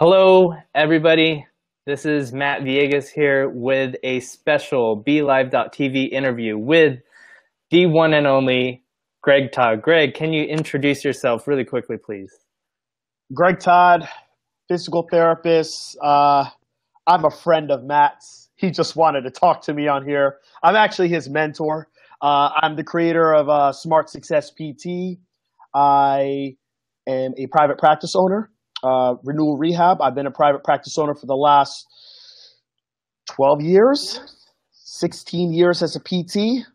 Hello, everybody. This is Matt Villegas here with a special BeLive.tv interview with the one and only Greg Todd. Greg, can you introduce yourself really quickly, please? Greg Todd, physical therapist. I'm a friend of Matt's. He just wanted to talk to me on here. I'm actually his mentor. I'm the creator of Smart Success PT. I am a private practice owner. Renewal Rehab. I've been a private practice owner for the last 12 years, 16 years as a PT,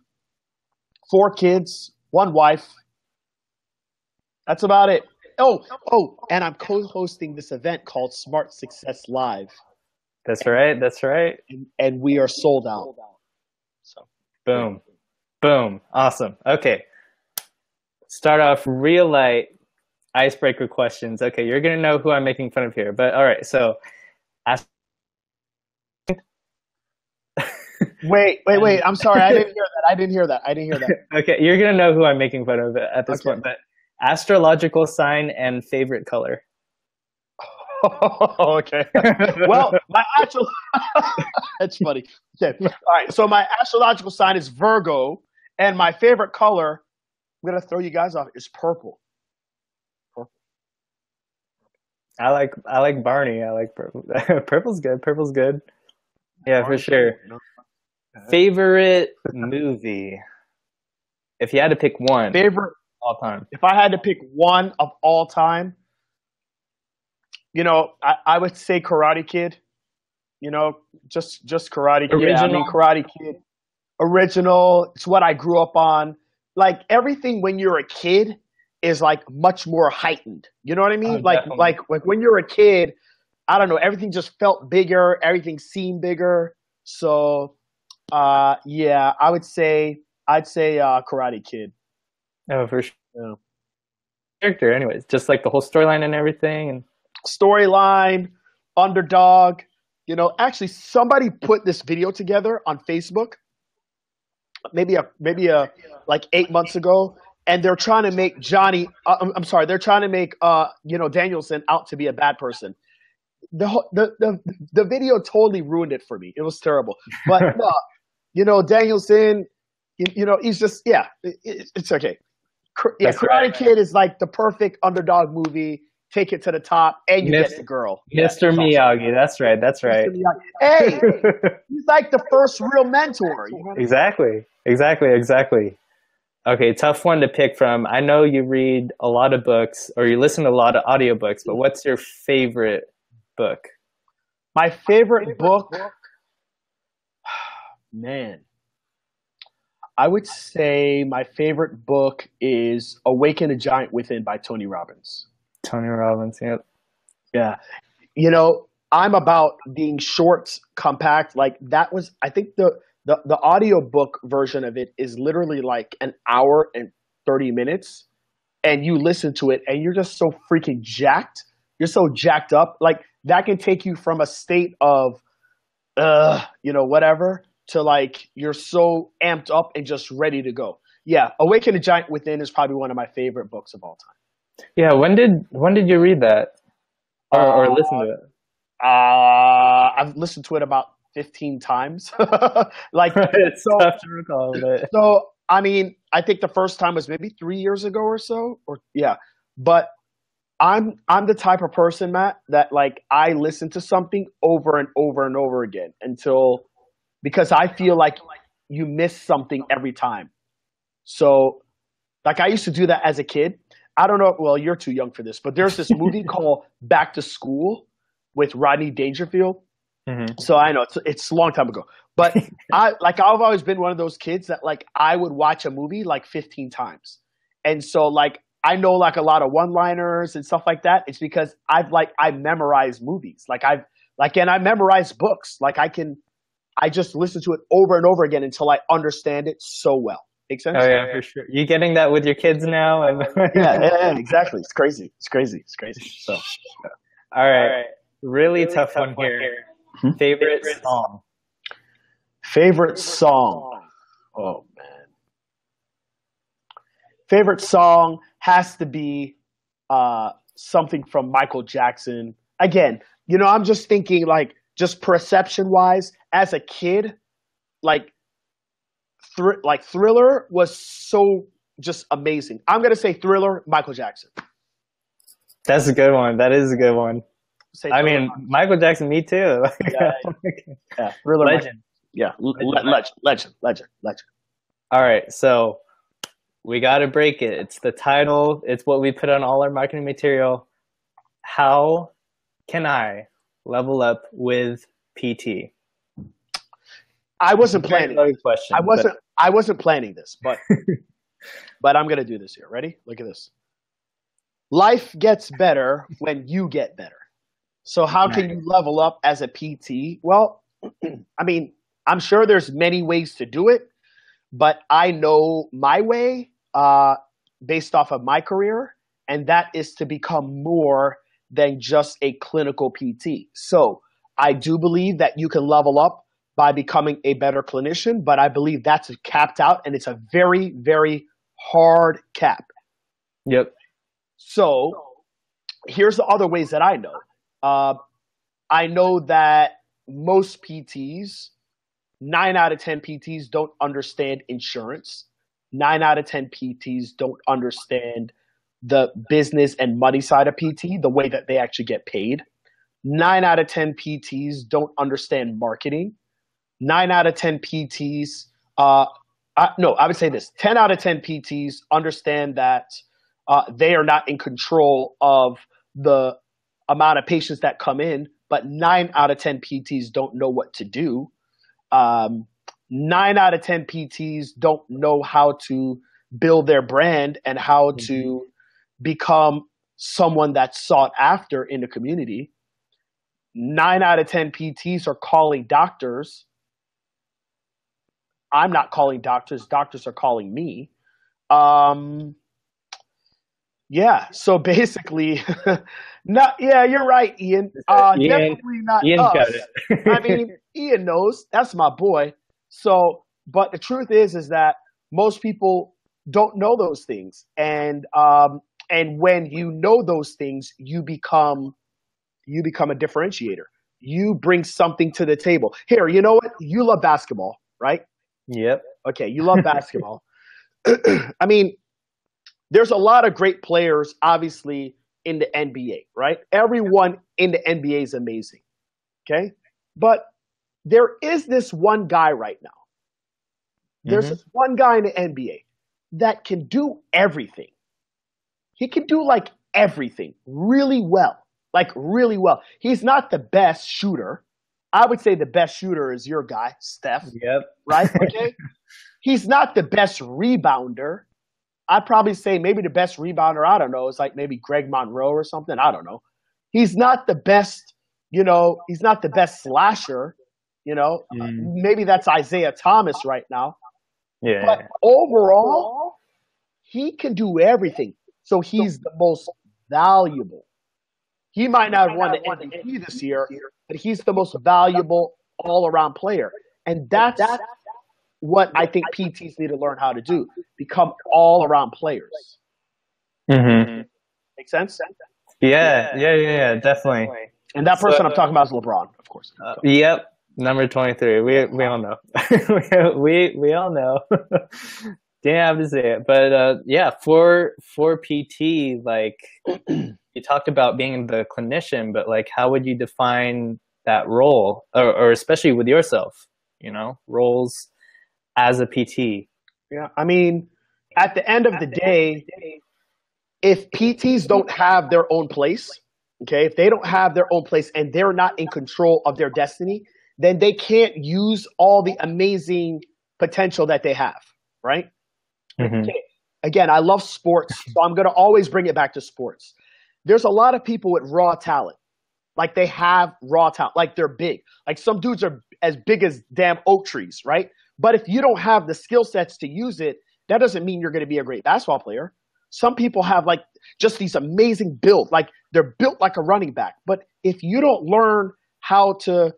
4 kids, 1 wife. That's about it. And I'm co-hosting this event called Smart Success Live. That's right. That's right. And we are sold out. So boom. Boom. Awesome. Okay. Start off real light. Icebreaker questions. Okay, you're gonna know who I'm making fun of here, but all right. So, ask. wait. I'm sorry, I didn't hear that. Okay, you're gonna know who I'm making fun of at this point. But astrological sign and favorite color. Okay. Well, my actual that's funny. Okay. All right. So my astrological sign is Virgo, and my favorite color, I'm gonna throw you guys off, is purple. I like Barney. I like purple. Purple's good. Purple's good. Yeah, for sure. Favorite movie? If you had to pick one. Favorite all time. If I had to pick one of all time, I would say Karate Kid. Just Karate Kid. Original. I mean, Karate Kid. Original. It's what I grew up on. Like everything when you're a kid is like much more heightened. You know what I mean? Like when you're a kid, I don't know, everything just felt bigger, everything seemed bigger. So yeah, I'd say Karate Kid. Oh, for sure. Yeah. Character anyways, just like the whole storyline and everything, and storyline, underdog. Actually somebody put this video together on Facebook maybe like 8 months ago. And they're trying to make they're trying to make Danielson out to be a bad person. The video totally ruined it for me. It was terrible. But Danielson, he's just it's okay. Karate Kid is like the perfect underdog movie. Take it to the top, and you get the girl. Mr. Miyagi, that's right. That's right. Hey, he's like the first real mentor. Exactly. Okay, tough one to pick from. I know you read a lot of books or you listen to a lot of audiobooks, but what's your favorite book? My favorite book? Man. I would say my favorite book is Awaken a Giant Within by Tony Robbins. Tony Robbins, yeah. Yeah. I'm about being short, compact. Like that was, I think the audiobook version of it is literally like an hour and 30 minutes, and you listen to it and you're just so freaking jacked. You're so jacked up. Like that can take you from a state of, whatever, to like you're so amped up and just ready to go. Yeah, Awaken a Giant Within is probably one of my favorite books of all time. Yeah, when did you read that or listen to it? I've listened to it about 15 times. Like it's tough to recall. So I mean, I think the first time was maybe 3 years ago or so, But I'm the type of person, Matt, that like I listen to something over and over and over again because I feel like you miss something every time. So like I used to do that as a kid. I don't know. Well, you're too young for this, but there's this movie called Back to School with Rodney Dangerfield. Mm-hmm. So I know it's a long time ago, but I've always been one of those kids that like I would watch a movie like 15 times. And so like I know like a lot of one-liners and stuff like that. It's because I memorize movies. And I memorize books. Like I just listen to it over and over again until I understand it so well. Make sense? Oh yeah, for sure. You getting that with your kids now? Yeah, exactly. It's crazy. So, all right. Really tough one here. Favorite song? Favorite song? Oh man. Favorite song has to be something from Michael Jackson. Again, I'm just thinking like just perception wise as a kid, like Thriller was so just amazing. I'm going to say Thriller, Michael Jackson. That's a good one. That is a good one. Say I Thriller. mean, Michael Jackson, me too. Yeah, Thriller. Legend. Yeah, legend. All right, so we got to break it. It's the title. It's what we put on all our marketing material. How can I level up with PT? I wasn't planning. Question. I wasn't planning this, but but I'm gonna do this here. Ready? Look at this. Life gets better when you get better. So how can you level up as a PT? Well, I mean, I'm sure there's many ways to do it, but I know my way based off of my career, and that is to become more than just a clinical PT. So I do believe that you can level up by becoming a better clinician, but I believe that's capped out, and it's a very, very hard cap. Yep. So here's the other ways that I know. I know that most PTs, 9 out of 10 PTs don't understand insurance. 9 out of 10 PTs don't understand the business and money side of PT, the way that they actually get paid. 9 out of 10 PTs don't understand marketing. 9 out of 10 PTs, I would say this. 10 out of 10 PTs understand that they are not in control of the amount of patients that come in, but 9 out of 10 PTs don't know what to do. 9 out of 10 PTs don't know how to build their brand and how to become someone that's sought after in the community. 9 out of 10 PTs are calling doctors. I'm not calling doctors. Doctors are calling me. Yeah. So basically, you're right, Ian. Definitely not Ian us. got it. I mean, Ian knows. That's my boy. So, but the truth is that most people don't know those things, and when you know those things, you become a differentiator. You bring something to the table. Here, you know what? You love basketball, right? Yep. Okay, you love basketball. I mean, there's a lot of great players, obviously, in the NBA, right? Everyone in the NBA is amazing, okay? But there is this one guy right now. There's this one guy in the NBA that can do everything. He can do, like, everything really well. Like, really well. He's not the best shooter. I would say the best shooter is your guy, Steph. Yep. Right? Okay? He's not the best rebounder. I'd probably say maybe the best rebounder, I don't know, is like maybe Greg Monroe or something. I don't know. He's not the best, he's not the best slasher, Maybe that's Isaiah Thomas right now. Yeah. But overall, he can do everything. So he's the most valuable. He might not have won the MVP this year, but he's the most valuable all-around player. And that's what I think PTs need to learn how to do. Become all-around players. Mm-hmm. Make sense? Yeah, definitely. And that person I'm talking about is LeBron, of course. Yep, number 23. We all know. we all know. Didn't have to say it, but for PT, like you talked about being the clinician, but like how would you define that role, or especially with yourself? Roles as a PT. Yeah, I mean, at the end of the day, if PTs don't have their own place, okay, if they don't have their own place and they're not in control of their destiny, then they can't use all the amazing potential that they have, right? Mm-hmm. Okay. Again, I love sports, so I'm going to always bring it back to sports. There's a lot of people with raw talent. Like they have raw talent, like they're big. Like some dudes are as big as damn oak trees, right? But if you don't have the skill sets to use it, that doesn't mean you're going to be a great basketball player. Some people have like just these amazing builds, like they're built like a running back. But if you don't learn how to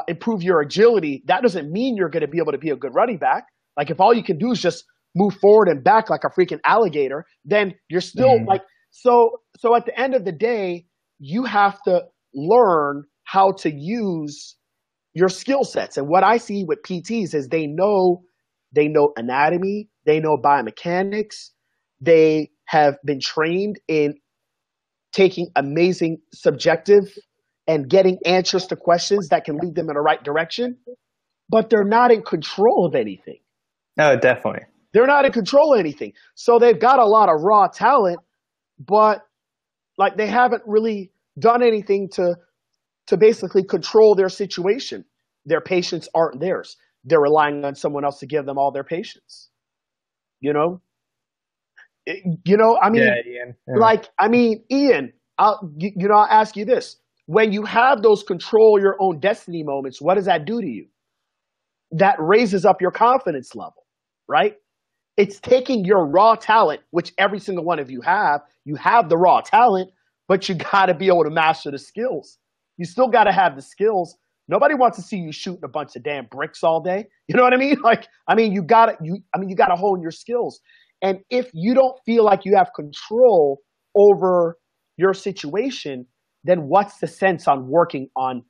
improve your agility, that doesn't mean you're going to be able to be a good running back. Like if all you can do is just move forward and back like a freaking alligator, then you're still like, so at the end of the day, you have to learn how to use your skill sets. And what I see with PTs is they know anatomy, they know biomechanics, they have been trained in taking amazing subjective and getting answers to questions that can lead them in the right direction, but they're not in control of anything. Oh, definitely. They're not in control of anything. So they've got a lot of raw talent, but like they haven't really done anything to basically control their situation. Their patients aren't theirs. They're relying on someone else to give them all their patients. You know? I mean, Yeah, Ian. Yeah. like, I mean, Ian, I'll ask you this. When you have those control your own destiny moments, what does that do to you? That raises up your confidence level, right? It's taking your raw talent, which every single one of you have the raw talent, but you got to be able to master the skills. You still got to have the skills. Nobody wants to see you shooting a bunch of damn bricks all day. You know what I mean? Like, I mean, you got to hone your skills. And if you don't feel like you have control over your situation, then what's the sense on working on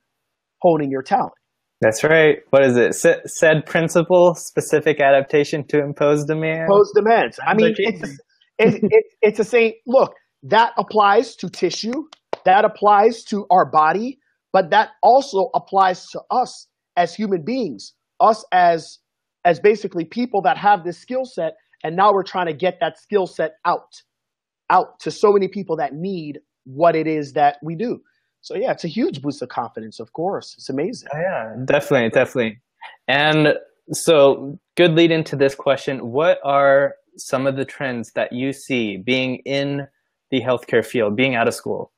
honing your talent? That's right. What is it? Said principle, specific adaptation to impose demand. Impose demands. I mean, it's a saying. Look, that applies to tissue, that applies to our body, but that also applies to us as human beings, us as basically people that have this skill set, and now we're trying to get that skill set out to so many people that need what it is that we do. So yeah, it's a huge boost of confidence, of course. It's amazing. Oh, yeah, definitely. And so good lead into this question. What are some of the trends that you see being in the healthcare field, being out of school?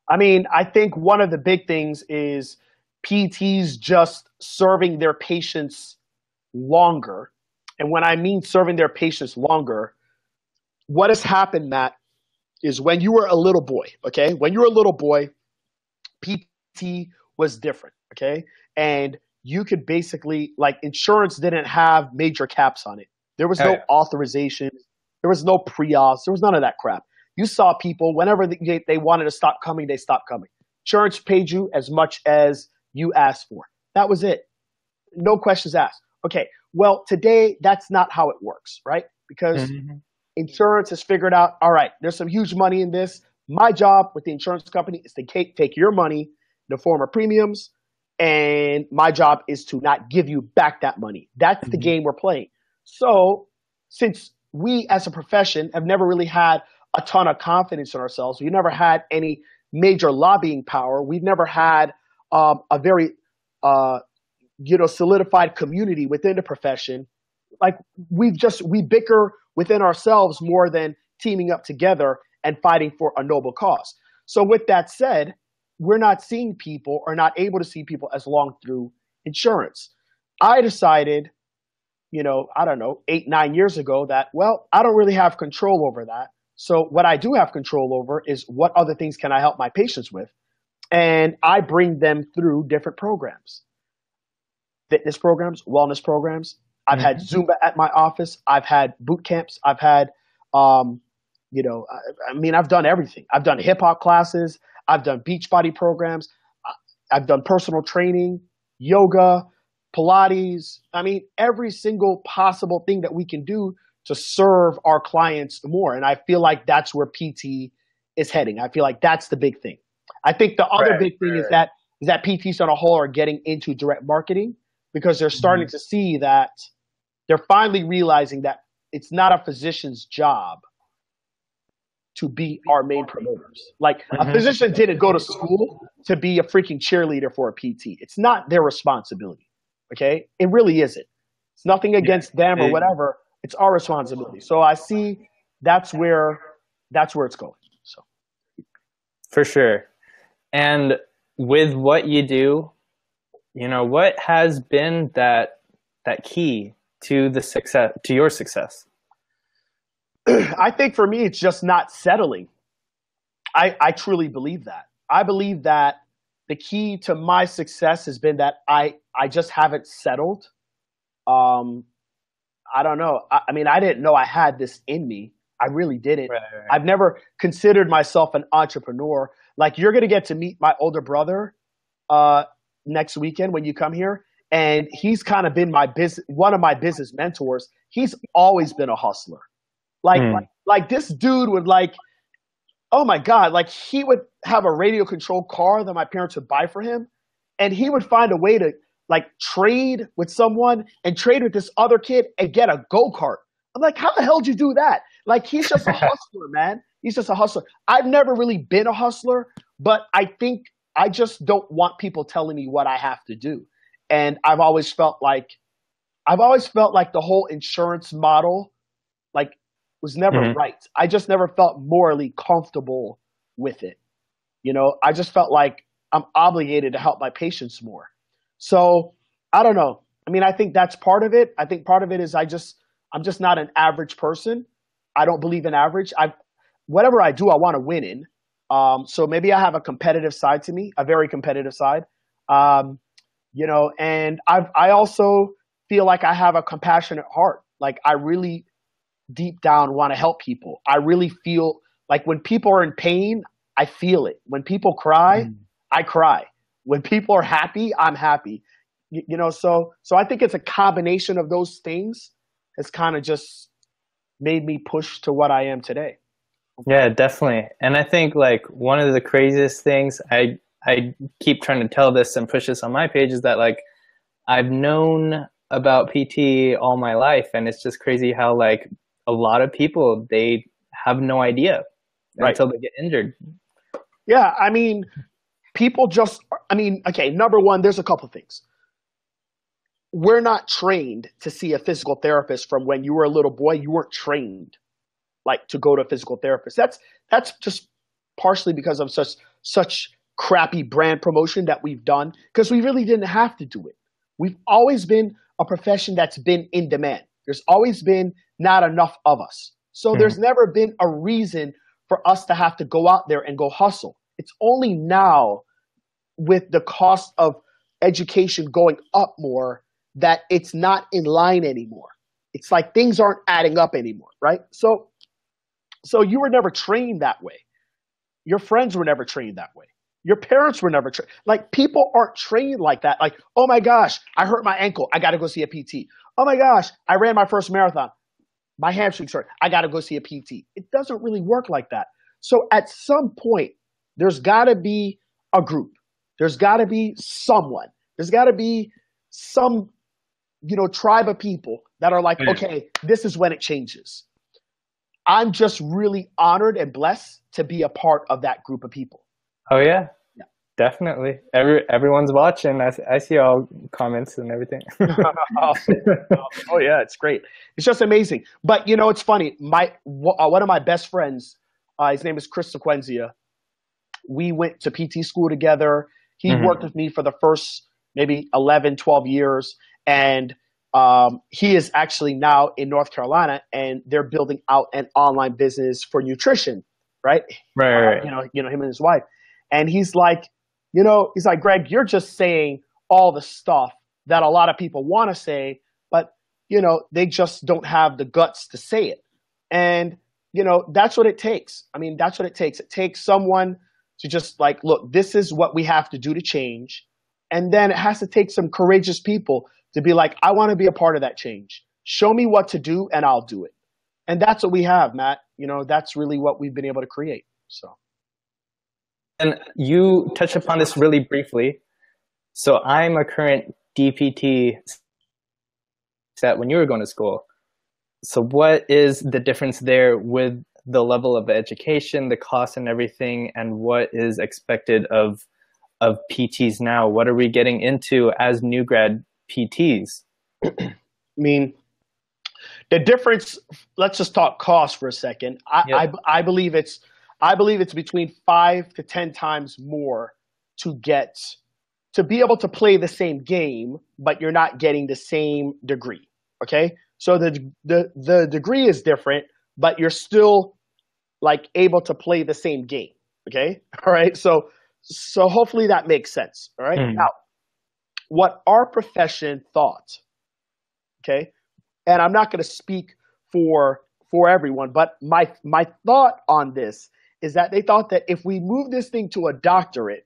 I mean, I think one of the big things is PTs just serving their patients longer. And when I mean serving their patients longer, what has happened, Matt, is when you were a little boy, okay? When you were a little boy, PT was different, okay? And you could basically, like, insurance didn't have major caps on it. There was no authorization. There was no pre-auth. There was none of that crap. You saw people, whenever they wanted to stop coming, they stopped coming. Insurance paid you as much as you asked for. That was it. No questions asked. Okay, well, today, that's not how it works, right? Because insurance has figured out, all right, there's some huge money in this. My job with the insurance company is to take your money in the form of premiums, and my job is to not give you back that money. That's the game we're playing. So since we as a profession have never really had a ton of confidence in ourselves, we've never had any major lobbying power, we've never had a very solidified community within the profession. Like we bicker within ourselves more than teaming up together and fighting for a noble cause. So with that said, we're not seeing people or not able to see people as long through insurance. I decided, 8-9 years ago that, well, I don't really have control over that. So what I do have control over is what other things can I help my patients with? And I bring them through different programs, fitness programs, wellness programs. I've had Zumba at my office. I've had boot camps. I've had, I've done everything. I've done hip hop classes. I've done beach body programs. I've done personal training, yoga, Pilates. I mean, every single possible thing that we can do to serve our clients more. And I feel like that's where PT is heading. I feel like that's the big thing. I think the other big thing is that PTs on a whole are getting into direct marketing because they're starting to see that they're finally realizing that it's not a physician's job to be our main promoters. Like a physician didn't go to school to be a freaking cheerleader for a PT. It's not their responsibility. Okay. It really isn't. It's nothing against them or whatever. It's our responsibility. So I see that's where it's going. So for sure. And with what you do, what has been that key to the success, to your success? I think for me, it's just not settling. I truly believe that. I believe that the key to my success has been that I just haven't settled. I don't know. I mean, I didn't know I had this in me. I really didn't. Right. I've never considered myself an entrepreneur. Like you're gonna get to meet my older brother uh, next weekend when you come here, and he's kind of been one of my business mentors. He's always been a hustler. Like Mm. like this dude would like, oh my god, like he would have a radio controlled car that my parents would buy for him, and he would find a way to like trade with someone and trade with this other kid and get a go-kart. I'm like, how the hell did you do that? Like he's just a hustler, man. He's just a hustler. I've never really been a hustler, but I think I just don't want people telling me what I have to do. And I've always felt like the whole insurance model like was never Mhm. right. I just never felt morally comfortable with it. I just felt like I'm obligated to help my patients more. So I don't know. I mean, I think that's part of it. I think part of it is I'm just not an average person. I don't believe in average. Whatever I do, I want to win in. So maybe I have a competitive side to me, a very competitive side. Um, and I also feel like I have a compassionate heart. Like I really deep down want to help people. I really feel like when people are in pain, I feel it. When people cry, Mm. I cry. When people are happy, I'm happy. So I think it's a combination of those things has kind of just made me push to what I am today. Yeah, definitely. And I think like one of the craziest things I keep trying to tell this and push this on my page is that like I've known about PT all my life, and it's just crazy how like a lot of people they have no idea Right. until they get injured. Yeah. I mean, okay, number one, there's a couple things. We're not trained to see a physical therapist from when you were a little boy. You weren't trained like to go to a physical therapist. That's just partially because of such crappy brand promotion that we've done because we really didn't have to do it. We've always been a profession that's been in demand. There's always been not enough of us. So Mm. there's never been a reason for us to have to go out there and go hustle. It's only now with the cost of education going up more that it's not in line anymore. It's like things aren't adding up anymore, right? So you were never trained that way. Your friends were never trained that way. Your parents were never trained. Like people aren't trained like that. Like, oh my gosh, I hurt my ankle. I got to go see a PT. Oh my gosh, I ran my first marathon. My hamstrings hurt. I got to go see a PT. It doesn't really work like that. So at some point, there's got to be a group. There's got to be someone. There's got to be some, tribe of people that are like, Yeah. okay, this is when it changes. I'm just really honored and blessed to be a part of that group of people. Oh yeah, Yeah. definitely. Everyone's watching. I see all comments and everything. Awesome. Oh yeah, it's great. It's just amazing. But it's funny. One of my best friends, his name is Chris Sequenzia. We went to PT school together. He Mhm. worked with me for the first maybe 11, 12 years. And he is actually now in North Carolina, and they're building out an online business for nutrition, right? Right. Him and his wife. And he's like, Greg, you're just saying all the stuff that a lot of people want to say, but, they just don't have the guts to say it. And, that's what it takes. I mean, that's what it takes. It takes someone to just like, look, this is what we have to do to change. And then it has to take some courageous people to be like, I want to be a part of that change. Show me what to do and I'll do it. And that's what we have, Matt. That's really what we've been able to create. So. And you touched upon this really briefly. So I'm a current DPT set when you were going to school. So what is the difference there with the level of education, the cost and everything, and what is expected of PTs now? What are we getting into as new grad PTs? I mean, the difference, let's just talk cost for a second. Yep. I believe it's between 5 to 10 times more to be able to play the same game, but you're not getting the same degree. Okay? So the degree is different, but you're still like able to play the same game. Okay? All right. So hopefully that makes sense. All right. Mm. Now, what our profession thought, okay, and I'm not going to speak for everyone, but my thought on this is that they thought that if we move this thing to a doctorate,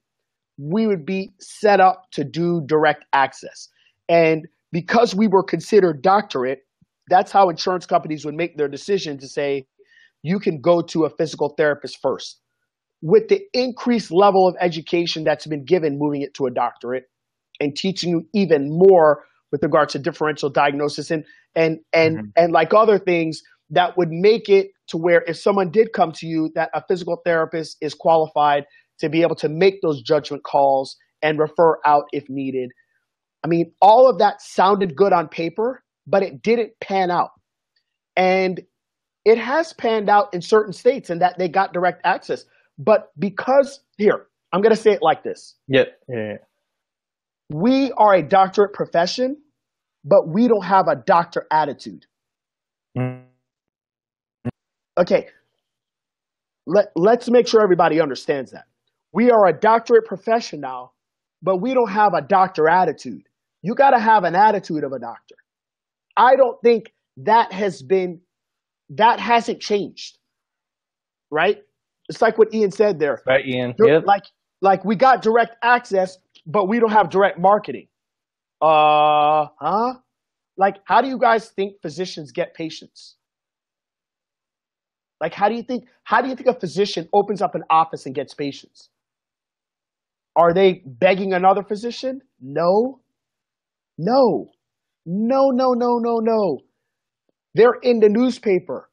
we would be set up to do direct access. And because we were considered doctorate, that's how insurance companies would make their decision to say, you can go to a physical therapist first. With the increased level of education that's been given, moving it to a doctorate and teaching you even more with regards to differential diagnosis and like other things that would make it to where if someone did come to you, that a physical therapist is qualified to be able to make those judgment calls and refer out if needed. I mean, all of that sounded good on paper, but it didn't pan out. And it has panned out in certain states in that they got direct access. But because, here, I'm going to say it like this. Yep. Yeah. We are a doctorate profession, but we don't have a doctor attitude. Okay, let's make sure everybody understands that. We are a doctorate profession now, but we don't have a doctor attitude. You got to have an attitude of a doctor. I don't think that hasn't changed, right? It's like what Ian said there. Right, Ian. Yep. Like we got direct access, but we don't have direct marketing. Like, how do you guys think physicians get patients? Like, how do you think a physician opens up an office and gets patients? Are they begging another physician? No. They're in the newspaper.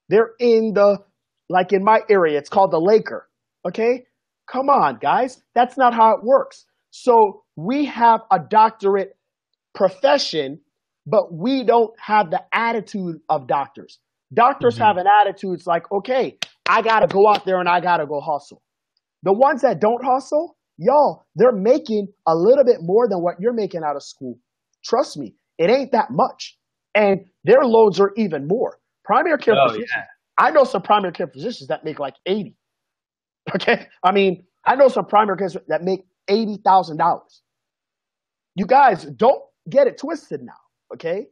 They're in like in my area, it's called the Laker. Okay? Come on, guys. That's not how it works. So we have a doctorate profession, but we don't have the attitude of doctors. Doctors have an attitude. It's like, okay, I got to go out there and I got to go hustle. The ones that don't hustle, y'all, they're making a little bit more than what you're making out of school. Trust me, it ain't that much. And their loads are even more. Primary care physicians, yeah. I know some primary care physicians that make like 80. Okay? I mean, I know some primary care that make $80,000. You guys, don't get it twisted now, okay?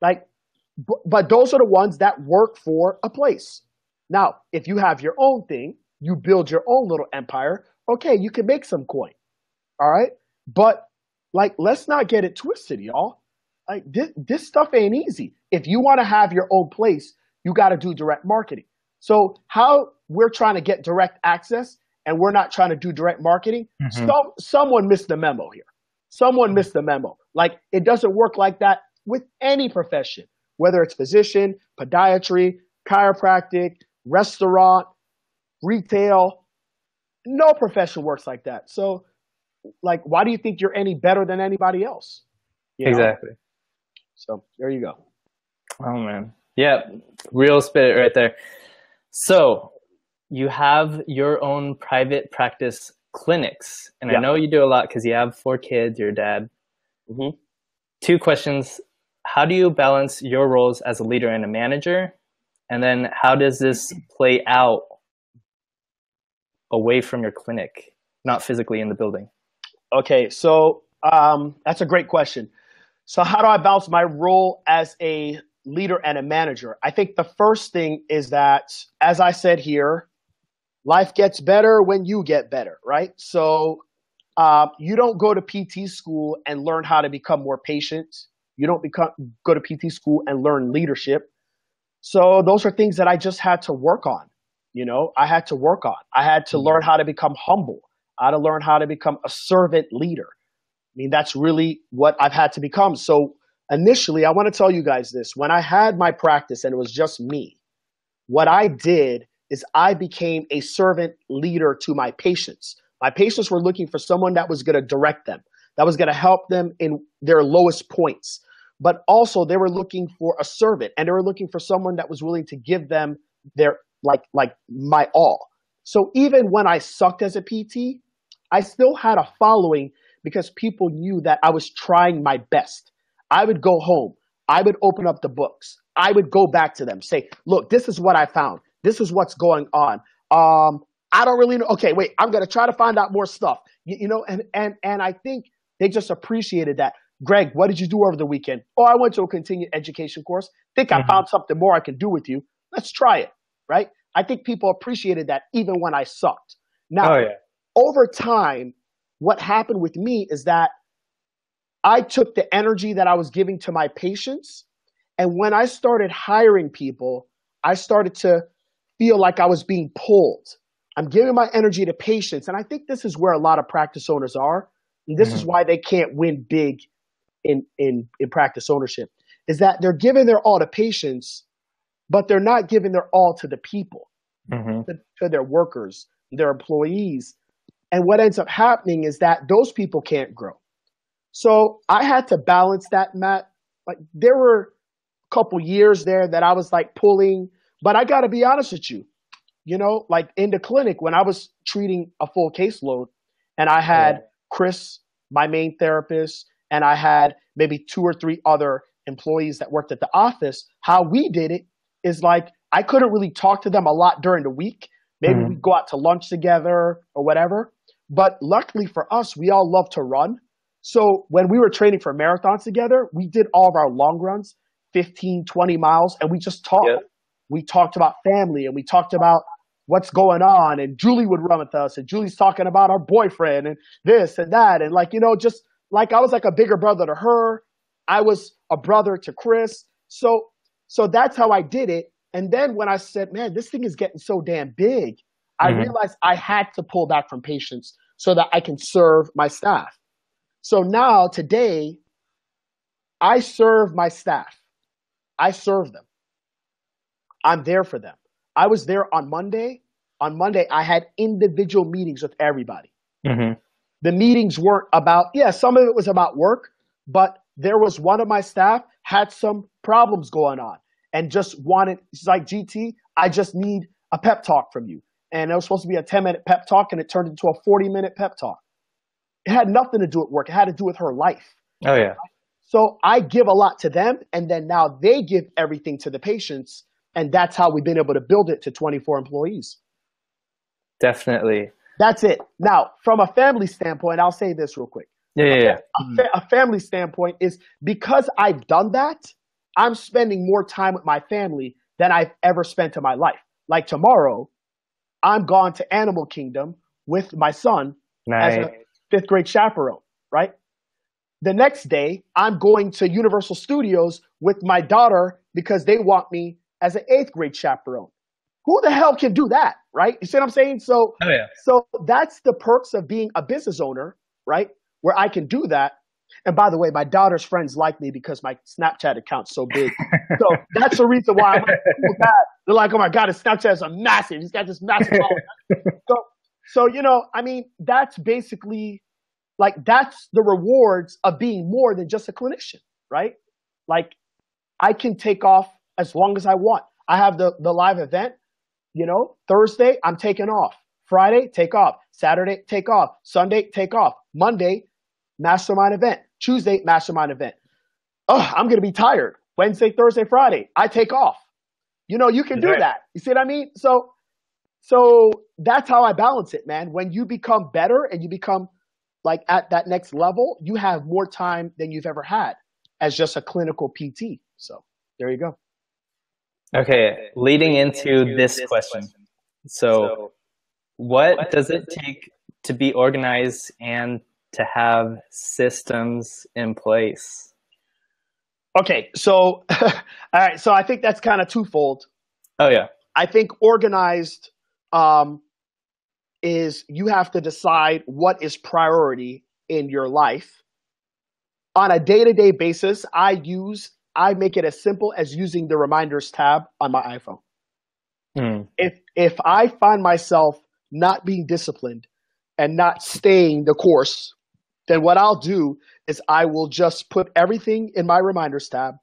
Like, but those are the ones that work for a place. Now, if you have your own thing, you build your own little empire, okay, you can make some coin, all right? But, like, let's not get it twisted, y'all. Like, this stuff ain't easy. If you want to have your own place, you got to do direct marketing. So how we're trying to get direct access and we're not trying to do direct marketing, someone missed the memo here. Someone missed the memo. Like, it doesn't work like that with any profession, whether it's physician, podiatry, chiropractic, restaurant, retail. No profession works like that. So, like, why do you think you're any better than anybody else? Exactly. So there you go. Oh, man. Yeah, real spirit right there. So you have your own private practice clinics, and I know you do a lot because you have 4 kids, you're a dad. 2 questions. How do you balance your roles as a leader and a manager? And then how does this play out away from your clinic, not physically in the building? Okay, so that's a great question. So how do I balance my role as a leader and a manager? I think the first thing is that, as I said here, life gets better when you get better, right? So you don't go to PT school and learn how to become more patient. You don't go to PT school and learn leadership. So those are things that I just had to work on. I had to work on. I had to learn how to become humble. I had to learn how to become a servant leader. I mean, that's really what I've had to become. So initially, I want to tell you guys this. When I had my practice and it was just me, what I did is I became a servant leader to my patients. My patients were looking for someone that was going to direct them, that was going to help them in their lowest points. But also they were looking for a servant, and they were looking for someone that was willing to give them their, like my all. So even when I sucked as a PT, I still had a following because people knew that I was trying my best. I would go home. I would open up the books. I would go back to them, say, look, this is what I found. This is what's going on. I don't really know. Okay, wait, I'm going to try to find out more stuff. And I think they just appreciated that. Greg, what did you do over the weekend? Oh, I went to a continuing education course. Think I found something more I can do with you. Let's try it, right? I think people appreciated that even when I sucked. Now, Oh yeah. over time, what happened with me is that I took the energy that I was giving to my patients, and when I started hiring people, I started to feel like I was being pulled. I'm giving my energy to patients, and I think this is where a lot of practice owners are. And this is Hmm. why they can't win big in practice ownership, is that they're giving their all to patients, but they're not giving their all to the people, Hmm. to their workers, their employees. And what ends up happening is that those people can't grow. So I had to balance that, Matt. Like there were a couple years there that I was like pulling, but I got to be honest with you. Like in the clinic when I was treating a full caseload, and I Yeah. had Chris, my main therapist, and I had maybe two or three other employees that worked at the office. How we did it is like I couldn't really talk to them a lot during the week. Maybe Hmm. we'd go out to lunch together or whatever. But luckily for us, we all love to run. So when we were training for marathons together, we did all of our long runs, 15, 20 miles, and we just talked. Yep. We talked about family and we talked about what's going on. And Julie would run with us, and Julie's talking about our boyfriend and this and that. And like, just like I was like a bigger brother to her. I was a brother to Chris. So that's how I did it. And then when I said, man, this thing is getting so damn big, I Hmm. realized I had to pull back from patients so that I can serve my staff. So now today, I serve my staff. I serve them. I'm there for them. I was there on Monday. On Monday, I had individual meetings with everybody. Hmm. The meetings weren't about, yeah, some of it was about work, but there was one of my staff had some problems going on and just wanted, she's like, GT, I just need a pep talk from you. And it was supposed to be a 10-minute pep talk, and it turned into a 40-minute pep talk. It had nothing to do with work. It had to do with her life. Oh yeah. So I give a lot to them, and then now they give everything to the patients, and that's how we've been able to build it to 24 employees. Definitely. That's it. Now, from a family standpoint, I'll say this real quick. Yeah. Yeah. Yeah. Mhm. A family standpoint is because I've done that, I'm spending more time with my family than I've ever spent in my life. Like tomorrow, I'm gone to Animal Kingdom with my son as Nice. a fifth grade chaperone, right? The next day, I'm going to Universal Studios with my daughter because they want me as an eighth grade chaperone. Who the hell can do that, right? You see what I'm saying? So, Oh yeah. so that's the perks of being a business owner, right? Where I can do that. And by the way, my daughter's friends like me because my Snapchat account's so big. So that's the reason why I'm like, cool dad. They're like, oh my God, his Snapchat is massive. He's got this massive following. So, I mean, that's basically like, that's the rewards of being more than just a clinician, right? Like I can take off as long as I want. I have the live event, Thursday, I'm taking off. Friday, take off. Saturday, take off. Sunday, take off. Monday, mastermind event. Tuesday, mastermind event. Oh, I'm going to be tired. Wednesday, Thursday, Friday, I take off. You can do Right. that. You see what I mean? So that's how I balance it, man. When you become better and you become like at that next level, you have more time than you've ever had as just a clinical PT. So there you go. Okay. Leading into this question. So, what does it take to be organized and to have systems in place? Okay, so all right, so I think that's kind of twofold. Oh yeah. I think organized is you have to decide what is priority in your life. On a day-to-day basis, I make it as simple as using the reminders tab on my iPhone. Mm. If I find myself not being disciplined and not staying the course, then what I'll do is I will just put everything in my reminders tab.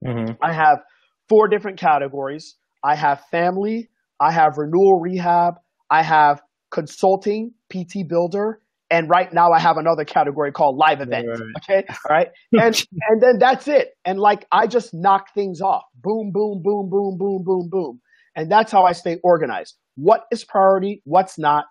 Hmm. I have 4 different categories. I have family, I have renewal rehab, I have consulting, PT builder, and right now I have another category called live event. Right. Okay? All right. And then that's it. And like I just knock things off. Boom, boom, boom, boom, boom, boom, boom. And that's how I stay organized. What is priority? What's not?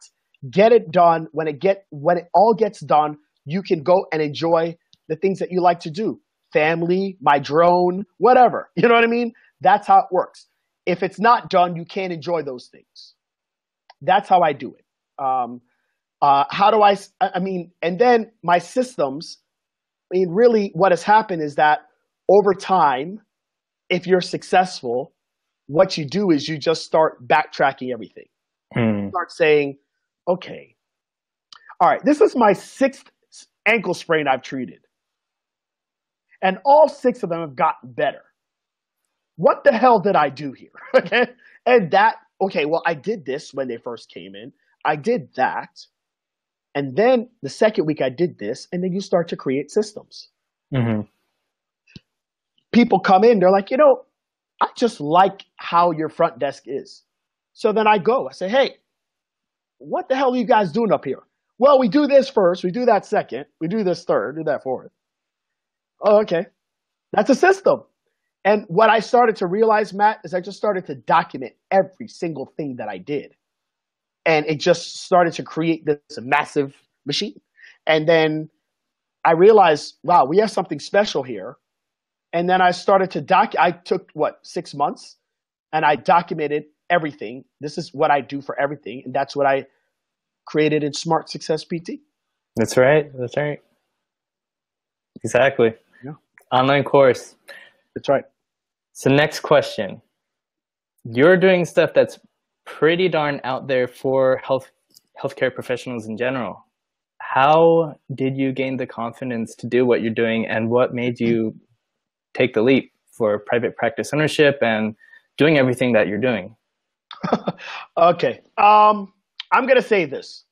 Get it done. When it all gets done, you can go and enjoy the things that you like to do. Family, my drone, whatever. You know what I mean? That's how it works. If it's not done, you can't enjoy those things. That's how I do it. How do I mean, and then my systems, I mean, really what has happened is that over time, if you're successful, what you do is you just start backtracking everything. Hmm. Start saying, okay, all right, this is my 6th ankle sprain I've treated. And all 6 of them have gotten better. What the hell did I do here? Okay. And that, okay, well, I did this when they first came in. I did that. And then the second week I did this. And then you start to create systems. Mm-hmm. People come in, they're like, I just like how your front desk is. So then I go, I say, hey, what the hell are you guys doing up here? Well, we do this first. We do that second. We do this third. Do that fourth. Oh, okay. That's a system. And what I started to realize, Matt, is I just started to document every single thing that I did. And it just started to create this massive machine. And then I realized, wow, we have something special here. And then I started to I took, 6 months, and I documented everything. This is what I do for everything. And that's what I created in Smart Success PT. That's right. That's right. Exactly. Yeah. Online course. That's right. So next question. You're doing stuff that's pretty darn out there for healthcare professionals in general. How did you gain the confidence to do what you're doing, and what made you take the leap for private practice ownership and doing everything that you're doing? Okay. I'm going to say this.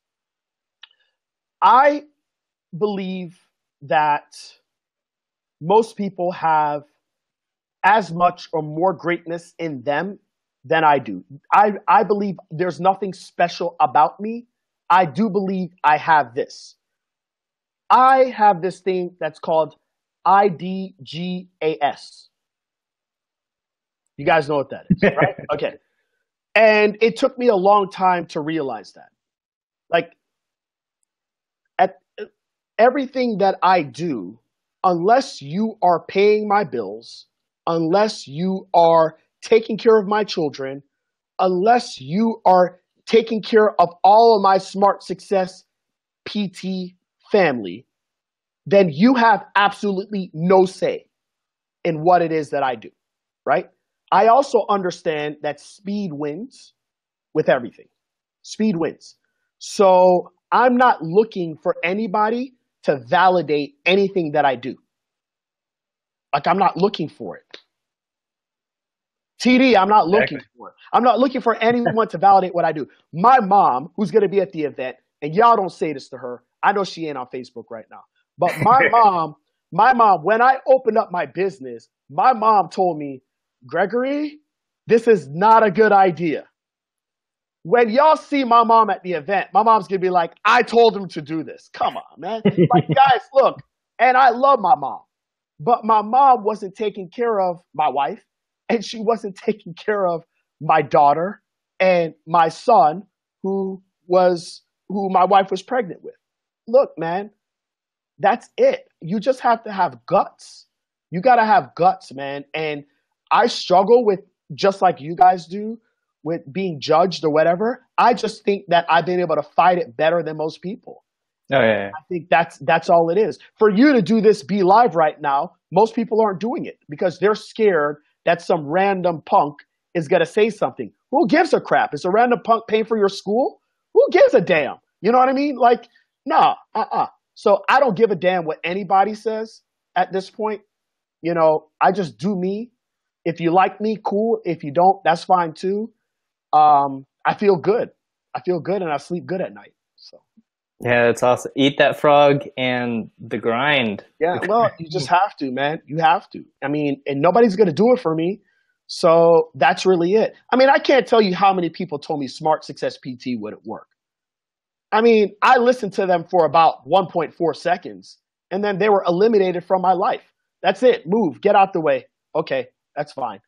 I believe that most people have as much or more greatness in them than I do. I believe there's nothing special about me. I do believe I have this. I have this thing that's called IDGAS. You guys know what that is, right? Okay. And it took me a long time to realize that. Like, at everything that I do, unless you are paying my bills, unless you are taking care of my children, unless you are taking care of all of my Smart Success PT family, then you have absolutely no say in what it is that I do, right? I also understand that speed wins with everything. Speed wins. So I'm not looking for anybody to validate anything that I do. Like, I'm not looking for it. TD, I'm not looking for it. I'm not looking for anyone to validate what I do. My mom, who's going to be at the event, and y'all don't say this to her. I know she ain't on Facebook right now. But my mom, when I opened up my business, my mom told me, Gregory, this is not a good idea. When y'all see my mom at the event, my mom's going to be like, I told him to do this. Come on, man. Like, guys, look, and I love my mom, but my mom wasn't taking care of my wife, and she wasn't taking care of my daughter and my son, who my wife was pregnant with. Look, man, that's it. You just have to have guts. You got to have guts, man. And I struggle with, just like you guys do, with being judged or whatever. I just think that I've been able to fight it better than most people. Oh, yeah. I think that's all it is. For you to do this Be Live right now, most people aren't doing it because they're scared that some random punk is going to say something. Who gives a crap? Is a random punk paying for your school? Who gives a damn? You know what I mean? Like, nah, So I don't give a damn what anybody says at this point. You know, I just do me. If you like me, cool. If you don't, that's fine too. I feel good. I feel good, and I sleep good at night. So. Yeah, it's awesome. Eat that frog and the grind. Yeah, well, you just have to, man. You have to. I mean, and nobody's going to do it for me. So that's really it. I mean, I can't tell you how many people told me Smart Success PT wouldn't work. I mean, I listened to them for about 1.4 seconds, and then they were eliminated from my life. That's it. Move. Get out the way. Okay, that's fine.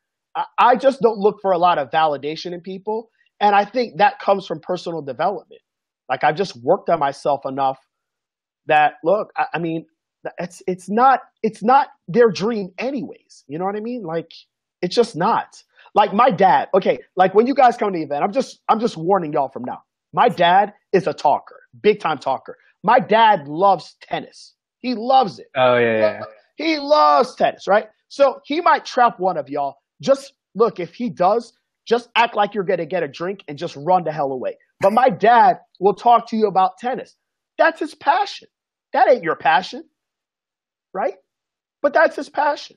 I just don't look for a lot of validation in people, and I think that comes from personal development. Like, I've just worked on myself enough that, look, I mean, it's not their dream anyways. You know what I mean? Like, it's just not. Like my dad, okay, like when you guys come to the event, I'm just warning y'all from now. My dad is a talker, big time talker. My dad loves tennis. He loves it. Oh yeah, He loves tennis, right? So he might trap one of y'all. Just look, if he does, just act like you're gonna get a drink and just run the hell away. But my dad will talk to you about tennis. That's his passion. That ain't your passion, right? But that's his passion.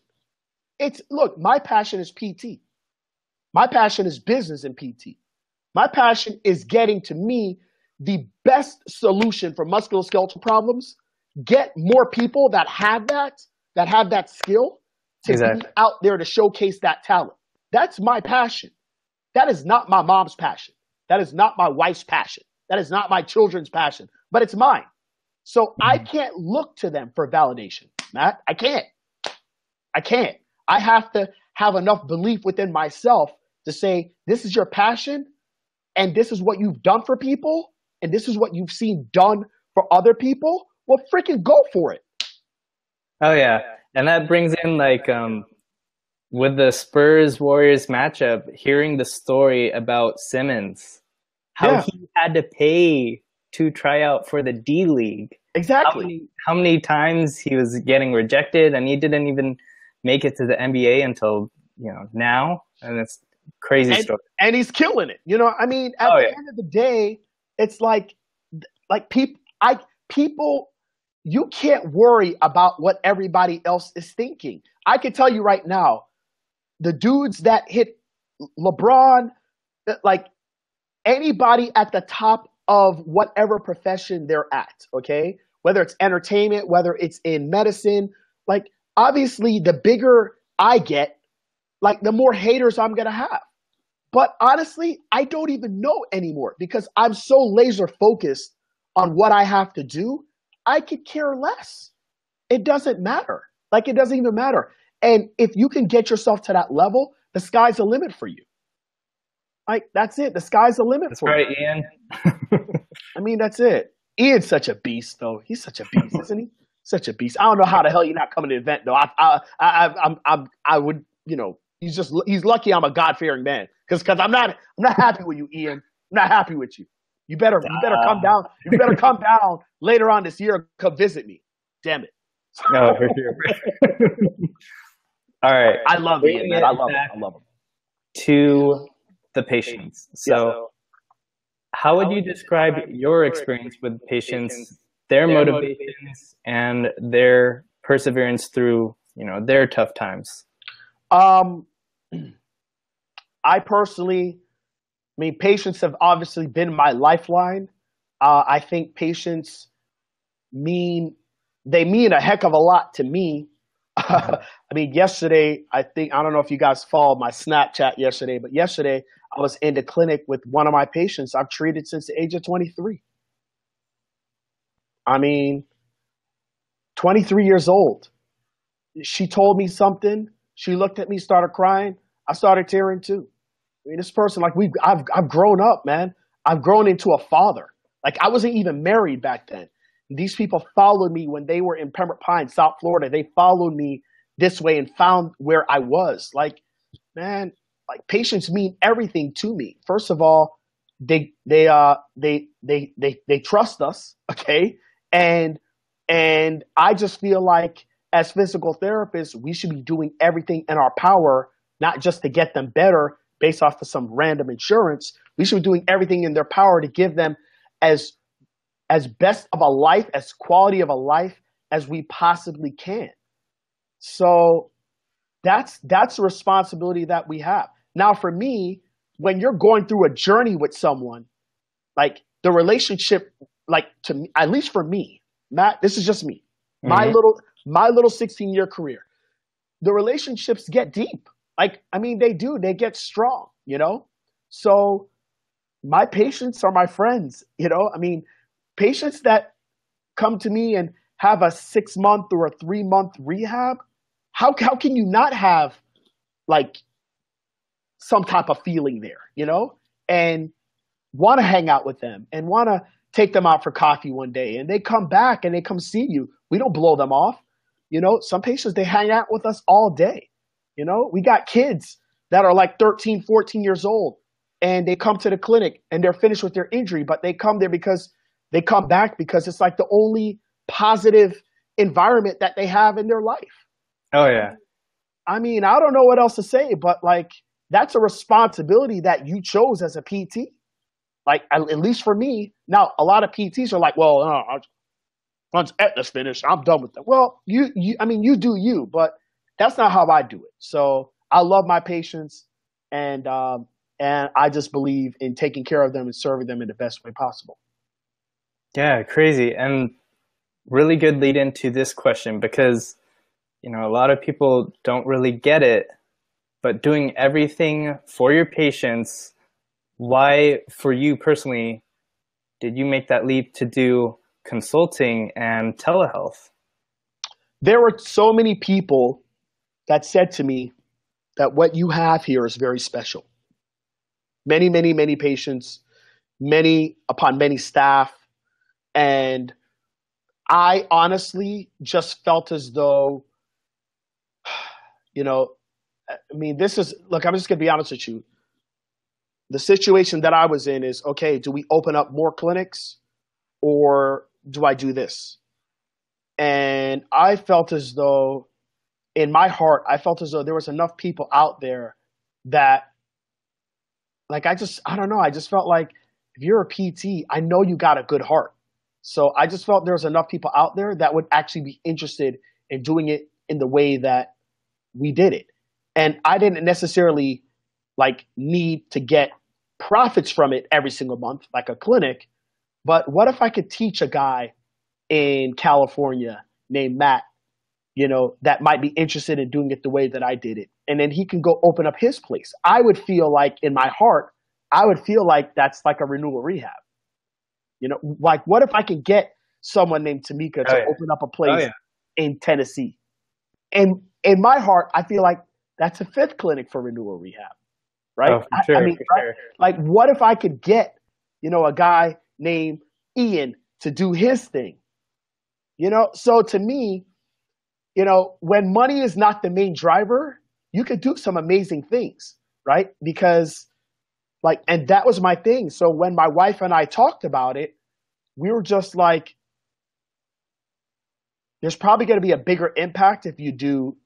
Look, my passion is PT. My passion is business in PT. My passion is getting to me the best solution for musculoskeletal problems. Get more people that have that skill to exactly. be out there to showcase that talent. That's my passion. That is not my mom's passion. That is not my wife's passion. That is not my children's passion, but it's mine. So I can't look to them for validation, Matt. I can't. I have to have enough belief within myself to say, this is your passion, and this is what you've done for people, and this is what you've seen done for other people. Well, freaking go for it. Oh yeah, and that brings in like with the Spurs Warriors matchup, hearing the story about Simmons, how he had to pay to try out for the D League. Exactly. How many times he was getting rejected, and he didn't even make it to the NBA until now, and it's crazy story. And he's killing it. I mean, at the end of the day, it's like people. You can't worry about what everybody else is thinking. I can tell you right now, the dudes that hit LeBron, like anybody at the top of whatever profession they're at, okay? Whether it's entertainment, whether it's in medicine, like obviously the bigger I get, like the more haters I'm going to have. But honestly, I don't even know anymore because I'm so laser focused on what I have to do. I could care less. It doesn't matter. Like, it doesn't even matter. And if you can get yourself to that level, the sky's the limit for you. Like, that's it. The sky's the limit for you. That's right, Ian. I mean, that's it. Ian's such a beast, though. He's such a beast, isn't he? Such a beast. I don't know how the hell you're not coming to the event, though. I would, he's lucky I'm a God-fearing man. Because I'm not happy with you, Ian. I'm not happy with you. You better come down. You better come down later on this year and come visit me. Damn it. No, for sure. All right. I love Ian, man. I love him. To the patients. So how would you describe your experience with patients, their motivations, and their perseverance through, their tough times? I personally, patients have obviously been my lifeline. I think patients mean a heck of a lot to me. Yesterday, I don't know if you guys followed my Snapchat yesterday, but yesterday I was in the clinic with one of my patients I've treated since the age of 23. 23 years old. She told me something. She looked at me, started crying. I started tearing too. This person, I've grown up, man. I've grown into a father. Like, I wasn't even married back then. These people followed me when they were in Pembroke Pines, South Florida. They followed me this way and found where I was. Like, man, patients mean everything to me. First of all, they trust us, okay? And I just feel like as physical therapists, we should be doing everything in our power, not just to get them better based off of some random insurance. We should be doing everything in their power to give them as best of a life, as quality of a life as we possibly can. So that's a responsibility that we have. Now, for me, when you're going through a journey with someone, like the relationship, like to me, at least for me, Matt, this is just me, my little 16-year career, the relationships get deep. They do. They get strong, So my patients are my friends, patients that come to me and have a 6-month or a 3-month rehab, how can you not have some type of feeling there, and want to hang out with them and want to take them out for coffee one day, and they come back and they come see you. We don't blow them off. Some patients, they hang out with us all day. We got kids that are like 13, 14 years old, and they come to the clinic and they're finished with their injury, but they come there because they come back because it's like the only positive environment that they have in their life. Oh yeah. I mean, I don't know what else to say, but like that's a responsibility that you chose as a PT. Like at least for me, now a lot of PTs are like, well, once Aetna's finished, I'm done with that. Well, I mean, you do you, but that's not how I do it. So I love my patients, and I just believe in taking care of them and serving them in the best way possible. Yeah, crazy. And really good lead into this question because, a lot of people don't really get it, but doing everything for your patients, why, for you personally, did you make that leap to do consulting and telehealth? There were so many people that said to me that what you have here is very special. Many, many, many patients, many upon many staff. And I honestly just felt as though, look, I'm just going to be honest with you. The situation that I was in is, okay, do we open up more clinics or do I do this? And I felt as though, in my heart, I felt as though there was enough people out there that, like, I don't know. I just felt like if you're a PT, I know you got a good heart. So I just felt there was enough people out there that would actually be interested in doing it in the way that we did it. And I didn't necessarily need to get profits from it every single month, like a clinic. But what if I could teach a guy in California named Matt, that might be interested in doing it the way that I did it. And then he can go open up his place. I would feel like in my heart, I would feel like that's like a renewal rehab. Like what if I could get someone named Tamika to open up a place in Tennessee? And in my heart, I feel like that's a fifth clinic for renewal rehab, right? Oh, for sure, for sure. Like what if I could get, a guy named Ian to do his thing? So to me, when money is not the main driver, you could do some amazing things, right? Because and that was my thing. So when my wife and I talked about it, we were just like, there's probably going to be a bigger impact if you do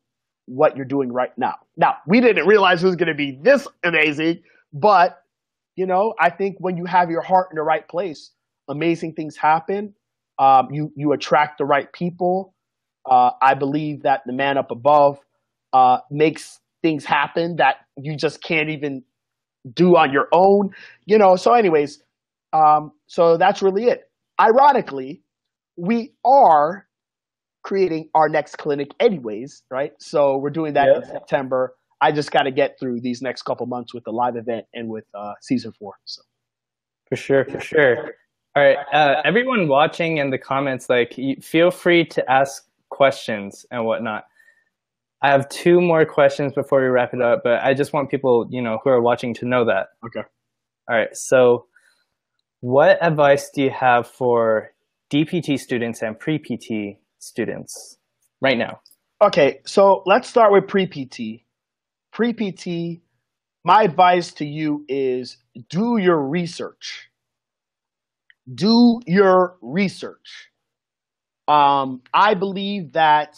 what you're doing right now. Now, we didn't realize it was going to be this amazing, but, I think when you have your heart in the right place, amazing things happen. You attract the right people. I believe that the man up above makes things happen that you just can't even do on your own, So anyways, so that's really it. Ironically, we are creating our next clinic anyways, right? So we're doing that in September. I just got to get through these next couple months with the live event and with season 4. So. For sure, for sure. All right, everyone watching in the comments, feel free to ask questions and whatnot. I have 2 more questions before we wrap it up, but I just want people, who are watching to know that. Okay. All right. So what advice do you have for DPT students and pre-PT students right now? Okay. So let's start with pre-PT. Pre-PT, my advice to you is do your research. Do your research. I believe that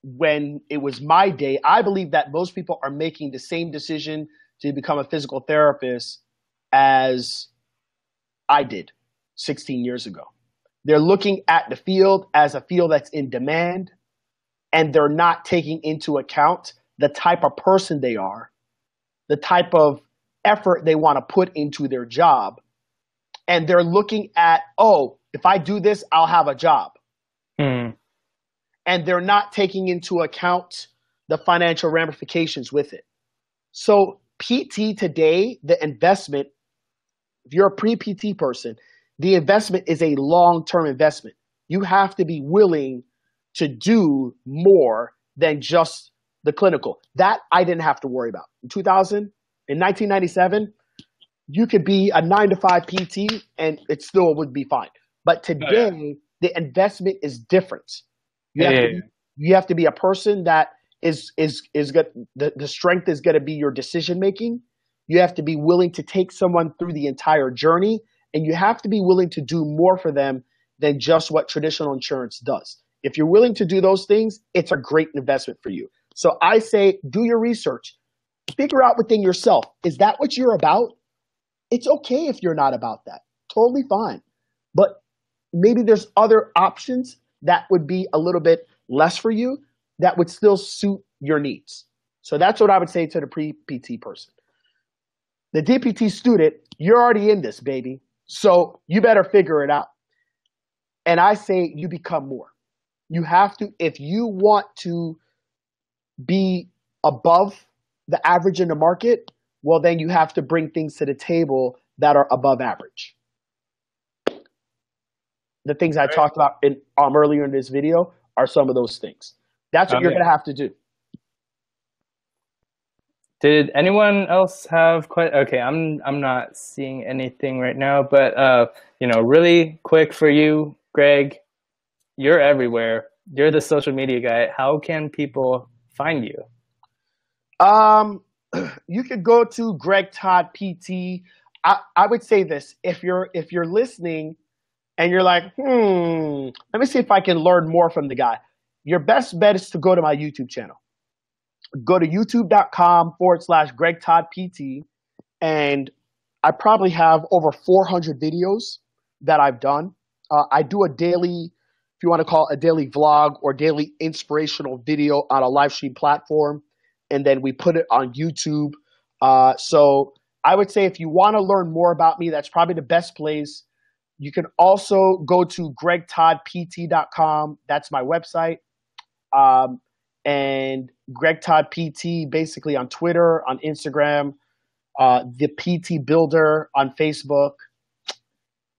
when it was my day, I believe that most people are making the same decision to become a physical therapist as I did 16 years ago. They're looking at the field as a field that's in demand, and they're not taking into account the type of person they are, the type of effort they want to put into their job. And they're looking at, if I do this, I'll have a job. And they're not taking into account the financial ramifications with it. So PT today, the investment, if you're a pre-PT person, the investment is a long-term investment. You have to be willing to do more than just the clinical. That I didn't have to worry about. In 1997, you could be a 9-to-5 PT and it still would be fine. But today, the investment is different. You have to be a person that is good. The strength is going to be your decision making. You have to be willing to take someone through the entire journey, and you have to be willing to do more for them than just what traditional insurance does. If you're willing to do those things, it's a great investment for you. So I say, do your research. Figure out within yourself, is that what you're about? It's okay if you're not about that. Totally fine. But maybe there's other options that would be a little bit less for you that would still suit your needs. So that's what I would say to the pre-PT person. The DPT student, you're already in this, baby. So you better figure it out. And I say you become more. You have to, if you want to be above the average in the market, well, then you have to bring things to the table that are above average. The things I talked about earlier in this video are some of those things. That's what you're going to have to do. Did anyone else have okay, I'm not seeing anything right now, but really quick for you, Greg, you're everywhere. You're the social media guy. How can people find you? You could go to Greg Todd PT. I would say this: if you're listening and you're like, let me see if I can learn more from the guy. Your best bet is to go to my YouTube channel. Go to youtube.com/Greg Todd PT, and I probably have over 400 videos that I've done. I do a daily, if you want to call it a daily vlog or daily inspirational video on a live stream platform, and then we put it on YouTube. So I would say if you want to learn more about me, that's probably the best place. You can also go to gregtoddpt.com. That's my website. And Greg Todd PT basically on Twitter, on Instagram, the PT Builder on Facebook.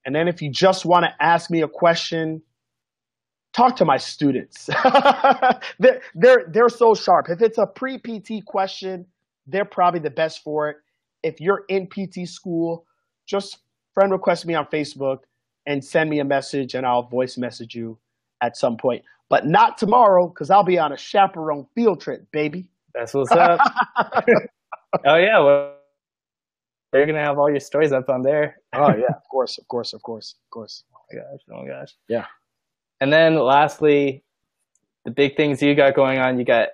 And then if you just want to ask me a question, talk to my students. They're so sharp. If it's a pre-PT question, they're probably the best for it. If you're in PT school, just friend request me on Facebook and send me a message, and I'll voice message you at some point. But not tomorrow, because I'll be on a chaperone field trip, baby. That's what's up. Oh, yeah. Well, they're going to have all your stories up on there. Oh, yeah. Of course. Oh, my gosh. Yeah. And then lastly, the big things you got going on, you got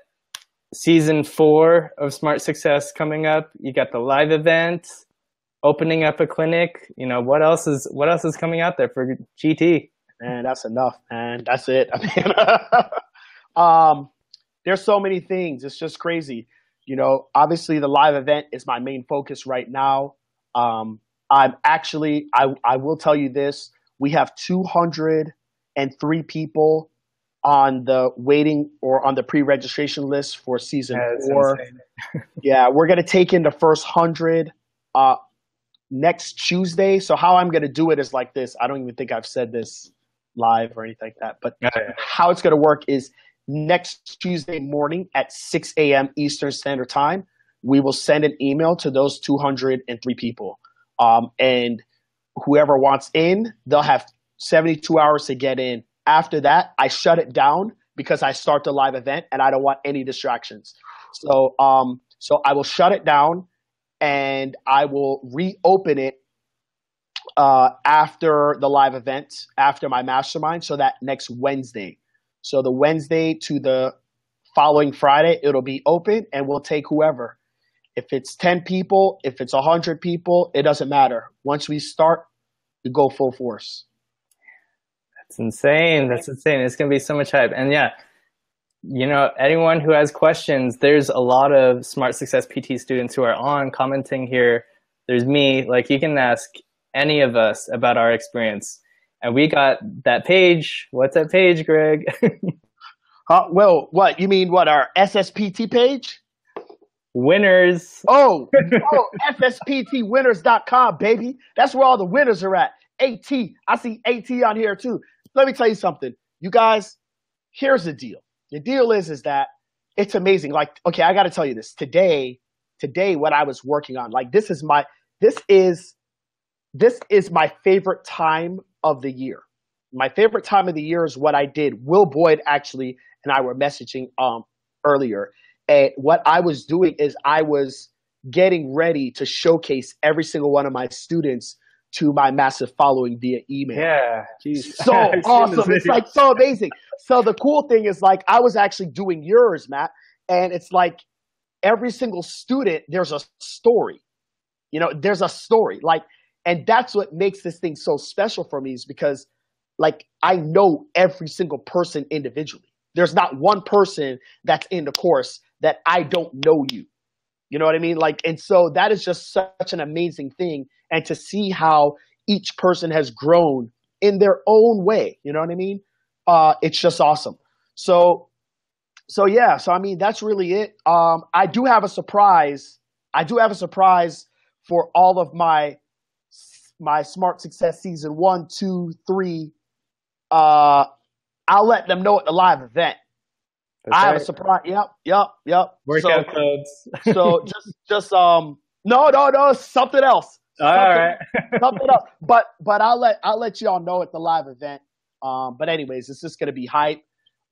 season 4 of Smart Success coming up. You got the live event, opening up a clinic. What else is coming out there for GT? Man, that's enough, man. That's it. There's so many things. It's just crazy. Obviously the live event is my main focus right now. I will tell you this. We have 203 people on the waiting or on the pre-registration list for season 4. Yeah, we're going to take in the first 100 next Tuesday. So how I'm going to do it is like this. I don't even think I've said this live or anything like that. But how it's going to work is next Tuesday morning at 6 a.m. Eastern Standard Time, we will send an email to those 203 people. And whoever wants in, they'll have 72 hours to get in. After that, I shut it down because I start the live event and I don't want any distractions. So I will shut it down and I will reopen it after the live event, after my mastermind, so that next Wednesday. So the Wednesday to the following Friday, it'll be open and we'll take whoever. If it's 10 people, if it's 100 people, it doesn't matter. Once we start, we go full force. That's insane. It's going to be so much hype. And yeah, anyone who has questions, there's a lot of Smart Success PT students who are on commenting here. There's me. You can ask any of us about our experience. And we got that page. What's that page, Greg? Well, what? You mean what? Our SSPT page? Winners. FSPTwinners.com, baby. That's where all the winners are at. AT. I see AT on here too. Let me tell you something. You guys, here's the deal. The deal is that it's amazing. Okay, I got to tell you this. Today, what I was working on, this is my favorite time of the year. My favorite time of the year is what I did. Will Boyd actually and I were messaging earlier. And what I was doing is I was getting ready to showcase every single one of my students to my massive following via email. Yeah. Jeez. So awesome. It's like so amazing. So the cool thing is like I was actually doing yours, Matt, and it's like every single student, there's a story. You know, there's a story. Like, and that's what makes this thing so special for me is because like I know every single person individually. There's not one person that's in the course that I don't know you. You know what I mean? Like, and so that is just such an amazing thing. And to see how each person has grown in their own way, you know what I mean? It's just awesome. So yeah, so I mean, that's really it. I do have a surprise. For all of my Smart Success season 1, 2, 3. I'll let them know at the live event. That's I have right. a surprise. Yep. Workout codes. So just no, something else. All right. Something else. But I'll let y'all know at the live event. But anyways, it's just gonna be hype.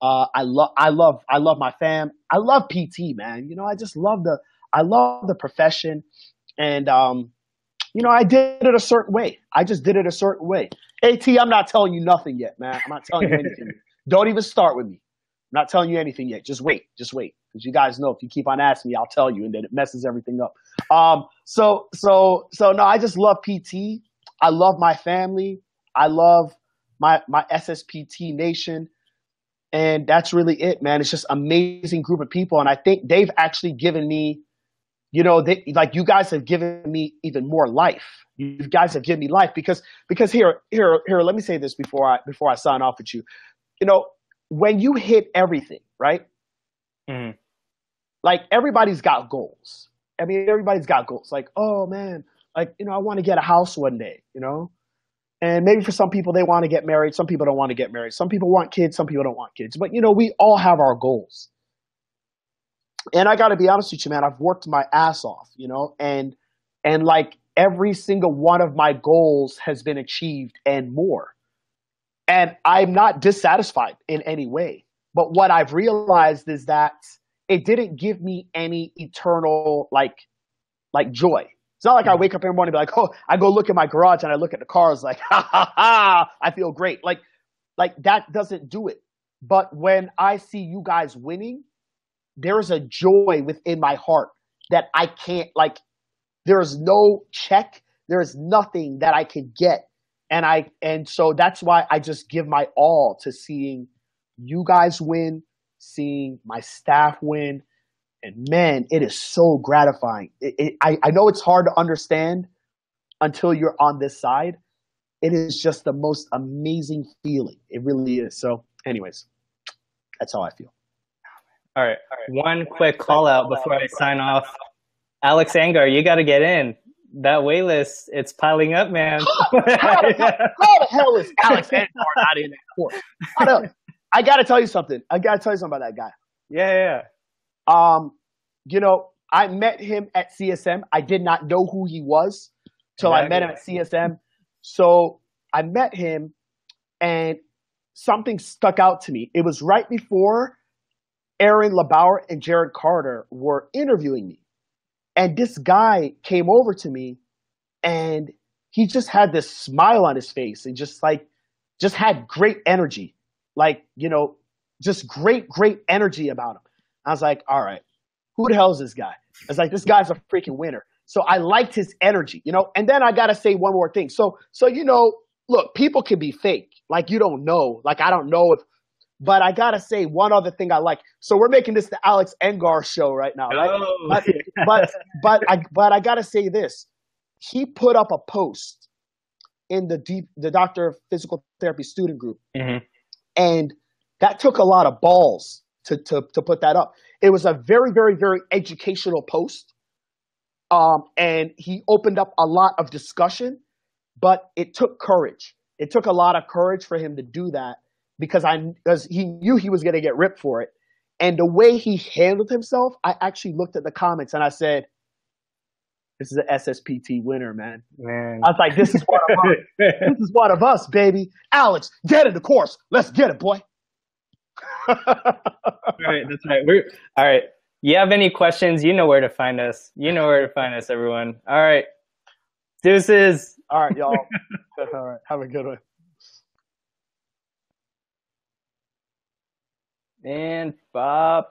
I love my fam. I love PT, man. You know, I love the profession, and you know, I did it a certain way. I just did it a certain way. AT, I'm not telling you nothing yet, man. I'm not telling you anything. Don't even start with me. I'm not telling you anything yet. Just wait. Because you guys know if you keep on asking me, I'll tell you, and then it messes everything up. So no, I just love PT. I love my family. I love my SSPT nation. And that's really it, man. It's just an amazing group of people. And I think they've actually given me, you know, like you guys have given me even more life. You guys have given me life because here, let me say this before I sign off with you. You know, when you hit everything, right? Mm-hmm. Like everybody's got goals. I mean, everybody's got goals. Like, oh man, like, you know, I want to get a house one day, you know? And maybe for some people they want to get married. Some people don't want to get married. Some people want kids. Some people don't want kids. But, you know, we all have our goals. And I got to be honest with you, man, I've worked my ass off, you know, and like every single one of my goals has been achieved and more. And I'm not dissatisfied in any way. But what I've realized is that it didn't give me any eternal, like joy. It's not like I wake up every morning and be like, oh, I go look at my garage and I look at the cars like, ha, ha, ha, I feel great. Like that doesn't do it. But when I see you guys winning, there is a joy within my heart that I can't, like, there is no check. There is nothing that I can get. And so that's why I just give my all to seeing you guys win, seeing my staff win. And man, it is so gratifying. I know it's hard to understand until you're on this side. It is just the most amazing feeling. It really is. So anyways, that's how I feel. All right. One quick call out before I sign off. Alex Angar, you got to get in. That wait list, it's piling up, man. How the hell is Alex Angar not in that court? I got to tell you something. About that guy. Yeah. You know, I met him at CSM. I did not know who he was till I met him at CSM. So I met him and something stuck out to me. It was right before Aaron LeBauer and Jared Carter were interviewing me. And this guy came over to me and he just had this smile on his face and just had great energy. Like, you know, just great energy about him. I was like, all right, who the hell is this guy? I was like, this guy's a freaking winner. So I liked his energy, you know, and then I got to say one more thing. So, you know, look, people can be fake. Like, you don't know, like, I don't know but I got to say one other thing I like. So we're making this the Alex Angar show right now, right? Oh. But I got to say this. He put up a post in the Doctor of Physical Therapy student group. Mm-hmm. And that took a lot of balls to put that up. It was a very, very, very educational post. And he opened up a lot of discussion, but it took courage. It took a lot of courage for him to do that because he knew he was going to get ripped for it. And the way he handled himself, I actually looked at the comments and I said, this is an SSPT winner, man. I was like, this is one of us. This is one of us, baby. Alex, get in the course. Let's get it, boy. All right, that's right. We're all right. You have any questions? You know where to find us. You know where to find us, everyone. All right. Deuces. All right, y'all. All right. Have a good one. And Bob.